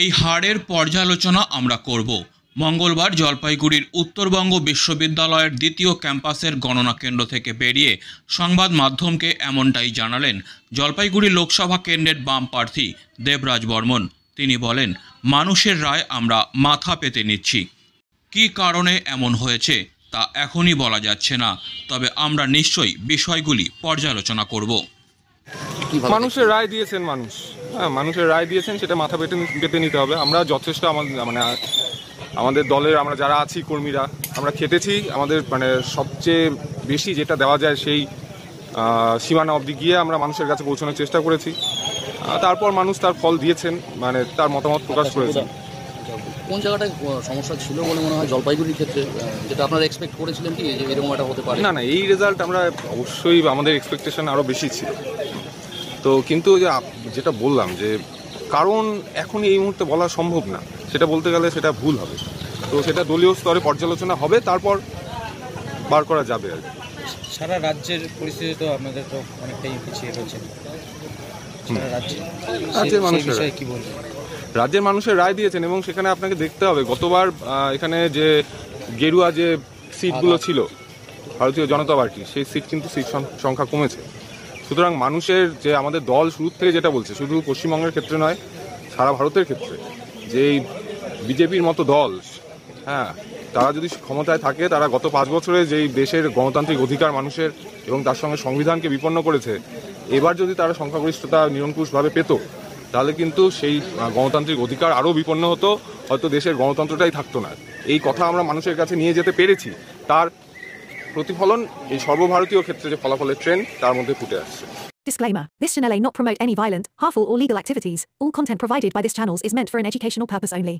এই হারের পর্যালোচনা আমরা করব। মঙ্গলবার জলপাইগুড়ির উত্তরবঙ্গ বিশ্ববিদ্যালয়ের দ্বিতীয় ক্যাম্পাসের গণনা কেন্দ্র থেকে বেরিয়ে সংবাদ মাধ্যমকে এমনটাই জানালেন জলপাইগুড়ি লোকসভা কেন্দ্রের বাম প্রার্থী দেবরাজ বর্মন। তিনি বলেন, মানুষের রায় আমরা মাথা পেতে নিচ্ছি। কী কারণে এমন হয়েছে তা এখনই বলা যাচ্ছে না, তবে আমরা নিশ্চয়ই বিষয়গুলি পর্যালোচনা করব। মানুষের রায় দিয়েছেন মানুষের রায় দিয়েছেন, সেটা মাথা পেতে নিতে হবে। আমরা যথেষ্ট আমাদের দলের আমরা যারা আছি কর্মীরা আমরা খেটেছি, আমাদের সবচেয়ে বেশি যেটা দেওয়া যায় সেই সীমানা অবধি গিয়ে আমরা মানুষের কাছে পৌঁছানোর চেষ্টা করেছি। তারপর মানুষ তার ফল দিয়েছেন, তার মতামত প্রকাশ করেছেন। কোন জায়গাটায় সমস্যা ছিল বলে মনে হয় জলপাইগুড়ির ক্ষেত্রে, যেটা আপনারা এক্সপেক্ট করেছিলেন কি যে এরকম একটা হতে পারে? না, এই রেজাল্ট আমরা অবশ্যই আমাদের এক্সপেকটেশন আরও বেশি ছিল। তো কিন্তু যেটা বললাম যে কারণ এখন এই মুহূর্তে বলা সম্ভব না, সেটা বলতে গেলে সেটা ভুল হবে। তো সেটা দলীয় স্তরে পর্যালোচনা হবে, তারপর বার করা যাবে আর কি। সারা রাজ্যের পরিস্থিতি তো আপনাদের তো অনেকটাই পিছিয়ে রয়েছে। রাজ্যের মানুষের রায় দিয়েছেন এবং সেখানে আপনাকে দেখতে হবে গতবার এখানে যে গেরুয়া যে সিটগুলো ছিল ভারতীয় জনতা পার্টি, সেই সিট কিন্তু সিট সংখ্যা কমেছে। সুতরাং মানুষের যে আমাদের দল শুরু থেকে যেটা বলছে, শুধু পশ্চিমবঙ্গের ক্ষেত্রে নয়, সারা ভারতের ক্ষেত্রে, যে বিজেপির মতো দল তারা যদি ক্ষমতায় থাকে, তারা গত 5 বছরে যেই দেশের গণতান্ত্রিক অধিকার মানুষের এবং তার সঙ্গে সংবিধানকে বিপন্ন করেছে, এবার যদি তারা সংখ্যাগরিষ্ঠতা নিরঙ্কুশভাবে পেত, তাহলে কিন্তু সেই গণতান্ত্রিক অধিকার আরও বিপন্ন হতো, হয়তো দেশের গণতন্ত্রটাই থাকতো না। এই কথা আমরা মানুষের কাছে নিয়ে যেতে পেরেছি, তার প্রতিফলন এই সর্বভারতীয় ক্ষেত্রে যে ফলাফলের ট্রেন্ড তার মধ্যে ফুটে আসছে। Disclaimer. This channel may not promote any violent, harmful or legal activities. All content provided by this channel is meant for an educational purpose only.